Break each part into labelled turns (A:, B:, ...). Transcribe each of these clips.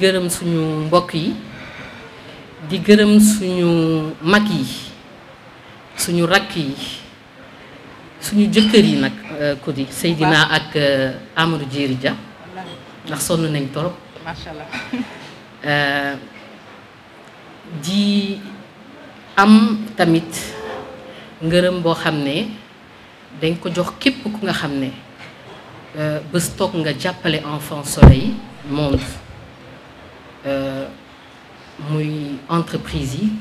A: gërëm suñu mbokk yi di gërëm suñu mag yi suñu rakk yi suñu jëkkër yi nag ko di Seydina ak Amadou Djeri Dia ndax sonn nañ torop
B: machallah
A: di am tamit ngërëm boo xam ne dañ ko jox képp ku nga xam ne bés toog nga jàppale Enfant Soleil Monde muy entreprise yi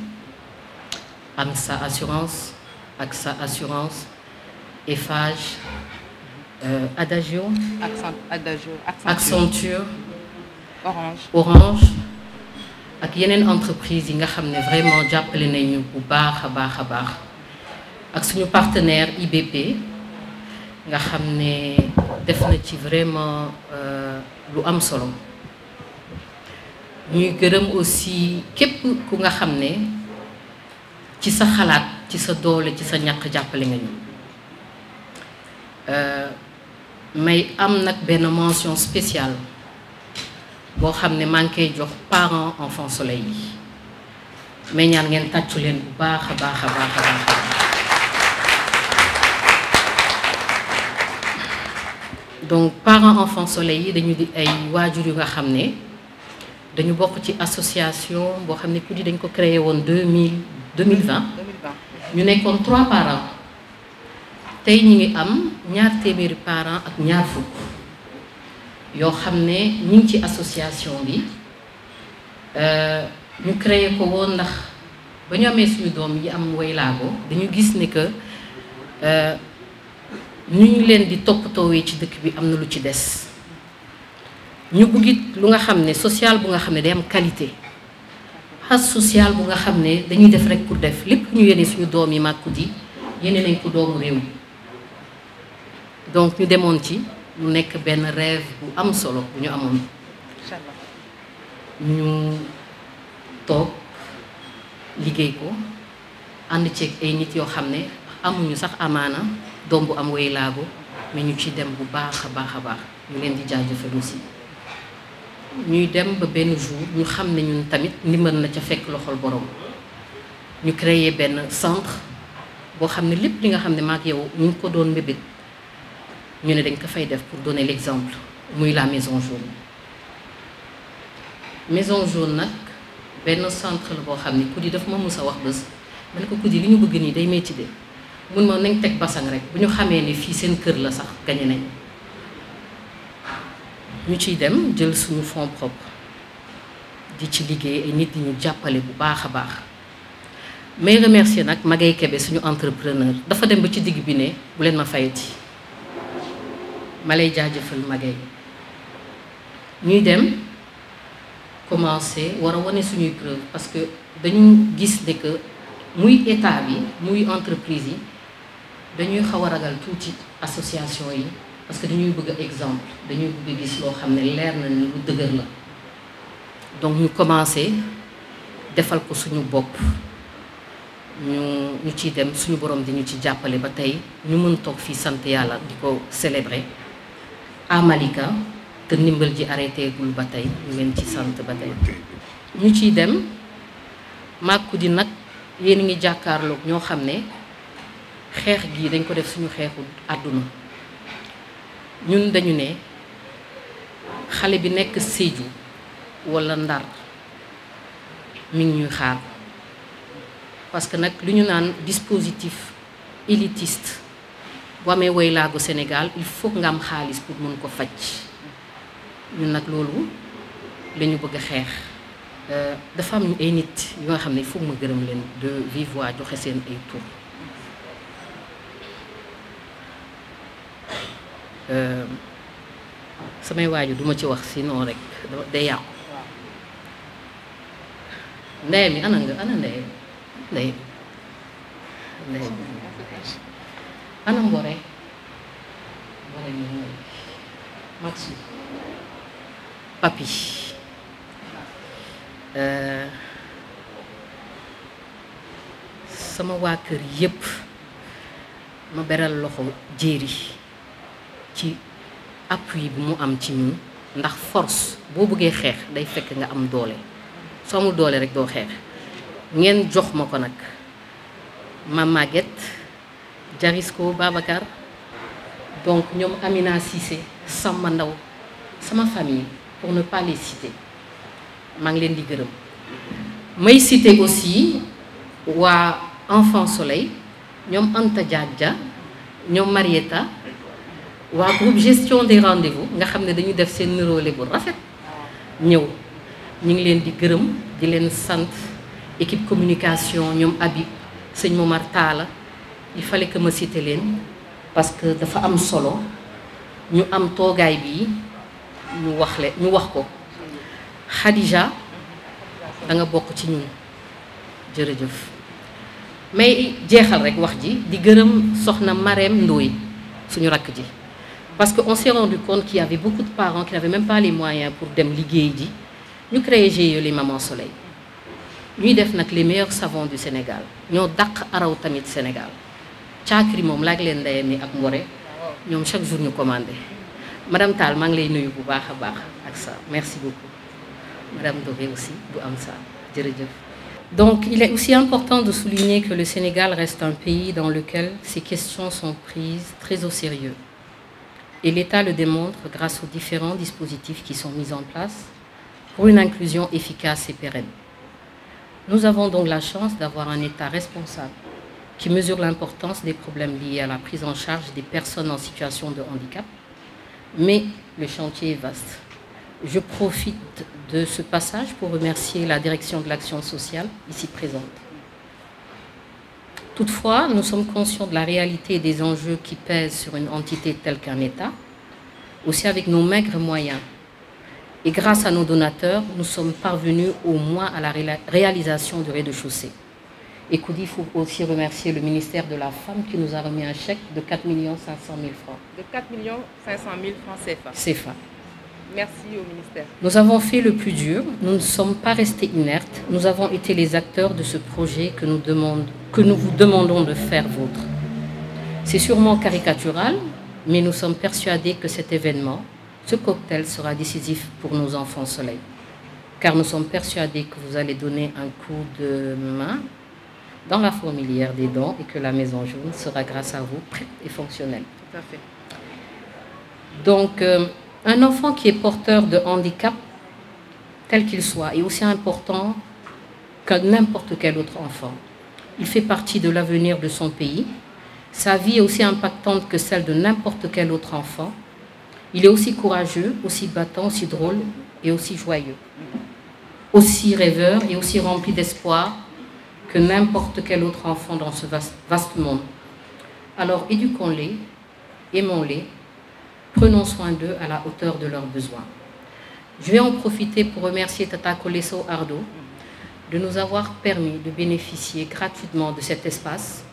A: am sa assurance ak sa assurance Eiffage Adagio Accenture Orange ak yeneen entreprise yi nga xam ne vraiment jàppale nañu bu baax a baax a baax ak suñu partenaire IBP nga xam ne def na ci vraiment lu am solo ñuy gërëm aussi képp ku nga xam ne ci sa xalaat ci sa doole ci sa ñàkk jàppale nga ñu may am nag benn mention spéciale boo xam ne maa ngi koy jox parents Enfant Soleil yi mais ñaan ngeen tàccu leen bu baax a baax a baax a baax donc parents Enfant Soleil yi dañu di ay waajur yu nga xam ne dañu bokk ci association boo xam ne ku di dañ ko créé woon 2020 ñu nekkoon 3 parents tey ñi ngi am 2 téeméeri parents ak 2 fukk yoo xam ne ñu ngi ci association bi ñu créé ko woon ndax ba ñu amee suñu doom yi am waylaago dañu gis ne que ñu ñu leen di toppatoowee ci dëkk bi am na lu ci des ñu bëggit lu nga xam ne social bu nga xam ne day am qualité xas social bu nga xam ne dañuy def rek pour def lépp ñu yéene suñu doom yi màkku di yéene nañ ko doomu réew mi donc ñu demoon ci mu nekk benn rêve bu am solo bu ñu amoon ñu toog liggéey ko ànd ceeg ay nit yoo xam ne amuñu sax amaana doom bu am way laago mais ñu ci dem bu baax a baax a baax ñu leen di jaajëfal aussi ñuy dem ba benn jour ñu xam ne ñun tamit ndimbal na ca fekk loxol borom ñu créer benn centre boo xam ne lépp li nga xam ne maag yow ñu ngi ko doon mbébét ñu ne dañ ko fay def pour donner l'exemple muy la Maison Jaune Maison Jaune nag benn centre la boo xam ne ku di daf ma mus a wax bés ma ne ko ku di li ñu bëgg nii day metti de mun ma nañ teg basang rek bu ñu xamee ne fii seen kër la sax gañe nañ ñu ciy dem jël suñu fonds propre di ci liggéey ay nit di ñu jàppale bu baax a baax may remercier nag Magay Kebe suñu entrepreneur dafa dem ba ci digg bi ne bu leen ma fayati ma lay jaajëfal Magay ñuy dem commencer war a wane suñuy preuve parce que dañu gis ne que muy état bi muy entreprise yi dañuy xaw a ragal tuuti association yi parce que dañuy bëgg exemple dañuy bëgg gis loo xam ne leer na ni lu dëgër la donc ñu commencer defal ko suñu bopp ñu ciy dem suñu borom di ñu ci jàppale ba tey ñu mën toog fii sant yàlla di ko célébrer à Malika te ndimbal ji arrêté gul ba tey ñu leen ci sant ba tey ñu ciy dem màkku di nag yéen a ngi jàkkaarloog ñoo xam ne xeex gii dañ ko def suñu xeexu àdduna ñun dañu ne xale bi nekk Sédhiou walla Ndar mi ngi ñuy xaar parce que nag lu ñu naan dispositif élitiste bu amee waylaago Sénégal il faut nga am xaalis pour mën ko faj ñun nag loolu la ñu bëgg a xeex dafa am ay nit yu nga xam ne il faut ma gërëm leen de vive voix joxe seen ay tur samay waaju duma ci wax sinon rek day yàqu ndey mi ana nga ana ndey ndey ndey ana mbore mbore mi mooy Maxu papi sama waa kër yépp ma beral loxo Djeri ci appui bi mu am ci ñun ndax force boo bëggee xeex day fekk nga am doole soo amul doole rek doo xeex ngeen jox ma ko nag ma Maguette Jarisco Babacar donc ñoom Amina Cissé Samba Ndaw sama famille pour ne pas les citer maa ngi leen di gërëm may citer aussi waa Enfant Soleil ñoom Anta Diadja ñoom Marietta waa groupe gestion des rendez-vous nga xam ne dañu def seen niroole bu rafet ñëw ñu ngi leen di gërëm di leen sant équipe communication ñoom Habib sëñ Momar Talla il fallait que ma citer leen parce que dafa am solo ñu am toogaay bi ñu wax ko Khadija da nga bokk ci ñun jërëjëf mais jeexal rek wax ji di gërëm soxna Marème Ndoye suñu rakk ji parce que on s'est rendu compte qu'il y avait beaucoup de parents qui n'avaient même pas les moyens pour dem liggéey ji ñu créé GIE les Mamans Soleil ñuy def nag les meilleurs savons du Sénégal ñoo dàq araw tamit Sénégal caakri moom laaj leen ndeyam ni ak Mbore ñoom chaque jour ñu commandé madame Tall maa ngi lay nuyu bu baax a baax ak ça merci beaucoup madame Doré aussi bu am ça jërëjëf. Donc il est aussi important de souligner que le Sénégal reste un pays dans lequel ces questions sont prises très au sérieux et l'État le démontre grâce aux différents dispositifs qui sont mis en place pour une inclusion efficace et pérenne. Nous avons donc la chance d'avoir un État responsable qui mesure l'importance des problèmes liés à la prise en charge des personnes en situation de handicap, mais le chantier est vaste. Je profite de ce passage pour remercier la Direction de l'action sociale ici présente. Toutefois, nous sommes conscients de la réalité et des enjeux qui pèsent sur une entité telle qu'un État, aussi avec nos maigres moyens. Et grâce à nos donateurs, nous sommes parvenus au moins à la réalisation du rez-de-chaussée. Et il faut aussi remercier le ministère de la Femme qui nous a remis un chèque de 4 500 000 francs.
B: De 4 500 000 francs CFA.
A: CFA.
B: Merci au ministère.
A: Nous avons fait le plus dur, nous ne sommes pas restés inertes, nous avons été les acteurs de ce projet que nous vous demandons de faire vôtre. C'est sûrement caricatural, mais nous sommes persuadés que cet événement, ce cocktail sera décisif pour nos enfants soleil, car nous sommes persuadés que vous allez donner un coup de main dans la fourmilière des dons et que la Maison Jaune sera grâce à vous prête et fonctionnelle.
B: Tout à fait.
A: Donc, un enfant qui est porteur de handicap, quel qu'il soit, est aussi important que n'importe quel autre enfant. Il fait partie de l'avenir de son pays. Sa vie est aussi impactante que celle de n'importe quel autre enfant. Il est aussi courageux, aussi battant, aussi drôle et aussi joyeux. Aussi rêveur et aussi rempli d'espoir que n'importe quel autre enfant dans ce vaste monde. Alors éduquons-les, aimons-les, prenons soin d'eux à la hauteur de leurs besoins. Je vais en profiter pour remercier Tata Koleso Ardo de nous avoir permis de bénéficier gratuitement de cet espace.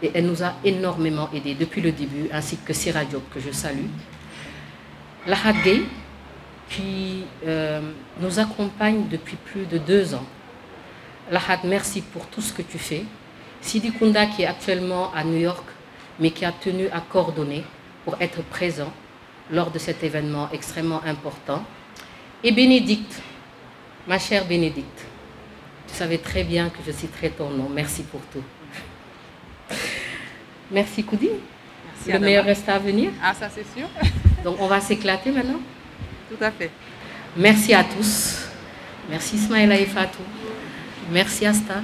A: Et elle nous a énormément aidés depuis le début, ainsi que Sira Diop, que je salue. Lahad Gueye, qui nous accompagne depuis plus de 2 ans. Lahad, merci pour tout ce que tu fais. Sidi Kounda, qui est actuellement à New York, mais qui a tenu à coordonner pour être présent lors de cet événement extrêmement important. Et Bénédicte, ma chère Bénédicte, tu savais très bien que je citerais ton nom. Merci pour tout. Merci Koudi.
B: Merci,
A: le meilleur reste à venir.
B: Ah, ça c'est sûr.
A: Donc on va s'éclater maintenant.
B: Tout à fait.
A: Merci à tous. Merci Ismaïla et Fatou. Merci Asta.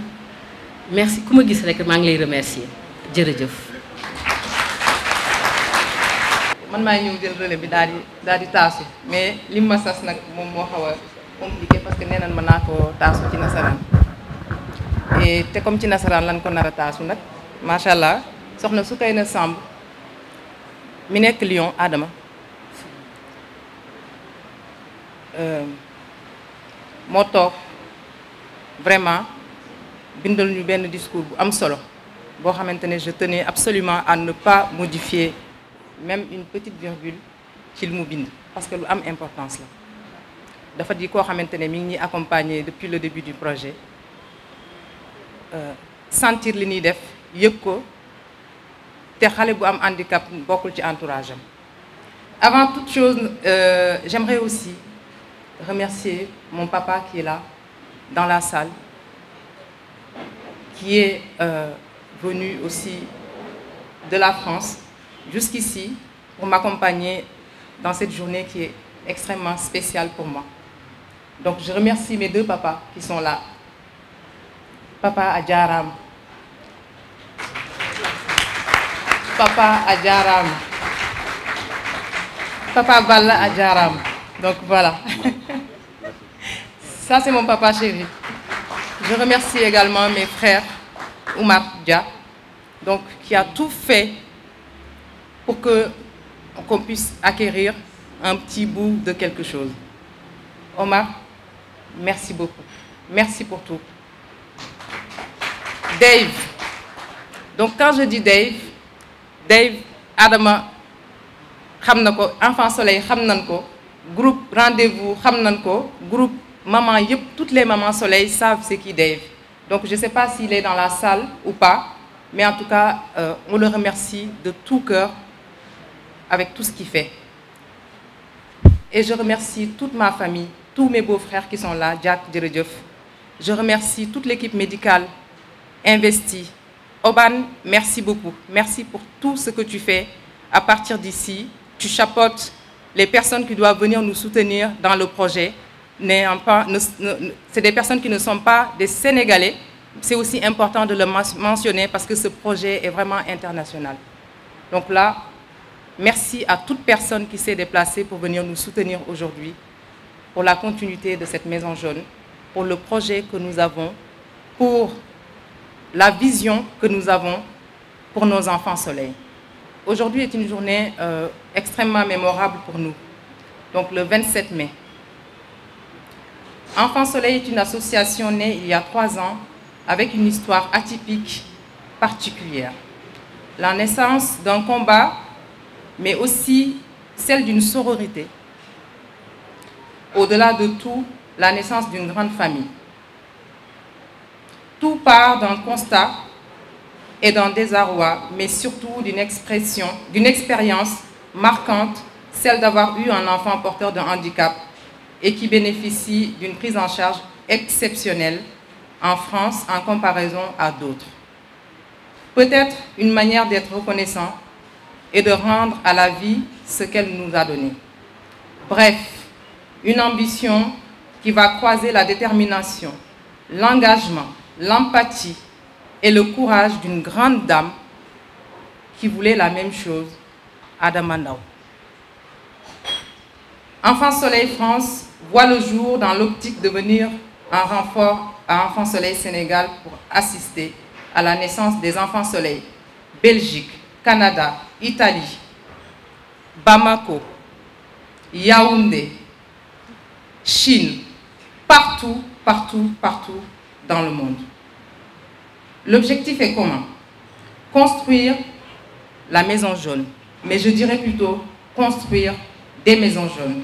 A: Merci. Comment je dirais que je les remercier. Jërëjëf.
B: man maay ñëw jël relais bi daal di taasu mais li ma sas nag moom moo xaw a compliqué parce que nee nañ ma naa ko taasu ci nasaraan et te comme ci nasaraan lan ko nar a taasu nag macha allah soxna Soukeyna Samb mi nekk Lyon Adama moo toog vraiment bindal ñu benn discours bu am solo boo xamante ne je tenais absolument à ne pas modifier même une petite virgule ci li mu bind parce que lu am importance la dafa di koo xamante ne mi ngi ñuy accompagner depuis le début du projet sentir li ñuy def yëg ko te xale bu am handicap bokkul ci entourage am Avant toute chose, j'aimerais aussi remercier mon papa qui est là, dans la salle, qui est venu aussi de la France jusqu'ici pour m'accompagner dans cette journée qui est extrêmement spéciale pour moi. Donc je remercie mes deux papas qui sont là. Papa Adjaram. Papa Adjaram. Papa Balla Adjaram. Donc voilà. Ça c'est mon papa chéri. Je remercie également mes frères, Oumar Dia, donc qui a tout fait pour qu'on puisse acquérir un petit bout de quelque chose. Omar, merci beaucoup. Merci pour tout. Dave. Donc quand je dis Dave, Adama, Enfant Soleil, groupe Rendez-vous, groupe Maman Yep, toutes les mamans Soleil savent c'est qui Dave. Donc je ne sais pas s'il est dans la salle ou pas, mais en tout cas, on le remercie de tout cœur avec tout ce qu'il fait. Et je remercie toute ma famille, tous mes beaux-frères qui sont là, Jack, Djeredjeuf. Je remercie toute l'équipe médicale investie. Oban, merci beaucoup. Merci pour tout ce que tu fais. À partir d'ici, tu chapeautes les personnes qui doivent venir nous soutenir dans le projet. C'est des personnes qui ne sont pas des Sénégalais. C'est aussi important de le mentionner parce que ce projet est vraiment international. Donc là, merci à toute personne qui s'est déplacée pour venir nous soutenir aujourd'hui, pour la continuité de cette Maison Jaune, pour le projet que nous avons, pour la vision que nous avons pour nos enfants Soleil. Aujourd'hui est une journée extrêmement mémorable pour nous, donc le 27 mai. Enfants Soleil est une association née il y a 3 ans avec une histoire atypique particulière. La naissance d'un combat, mais aussi celle d'une sororité. Au-delà de tout, la naissance d'une grande famille. Tout part d'un constat et d'un désarroi, mais surtout d'une expérience marquante, celle d'avoir eu un enfant porteur d'un handicap et qui bénéficie d'une prise en charge exceptionnelle en France en comparaison à d'autres. Peut-être une manière d'être reconnaissant et de rendre à la vie ce qu'elle nous a donné. Bref, une ambition qui va croiser la détermination, l'engagement, l'empathie et le courage d'une grande dame qui voulait la même chose, Adama Ndao. Enfants Soleil France voit le jour dans l'optique de venir en renfort à Enfants Soleil Sénégal pour assister à la naissance des Enfants Soleil, Belgique, Canada, Italie, Bamako, Yaoundé, Chine, partout dans le monde. L'objectif est commun, construire la Maison Jaune, mais je dirais plutôt construire des maisons jaunes.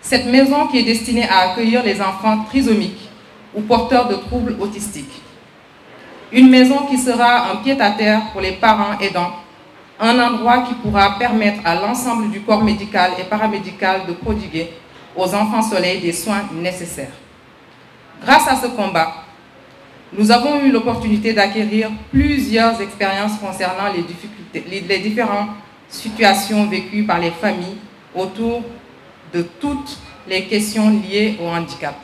B: Cette maison qui est destinée à accueillir les enfants trisomiques ou porteurs de troubles autistiques. Une maison qui sera un pied-à-terre pour les parents aidants, un endroit qui pourra permettre à l'ensemble du corps médical et paramédical de prodiguer aux enfants Soleil des soins nécessaires. Grâce à ce combat, nous avons eu l'opportunité d'acquérir plusieurs expériences concernant les différentes situations vécues par les familles autour de toutes les questions liées au handicap.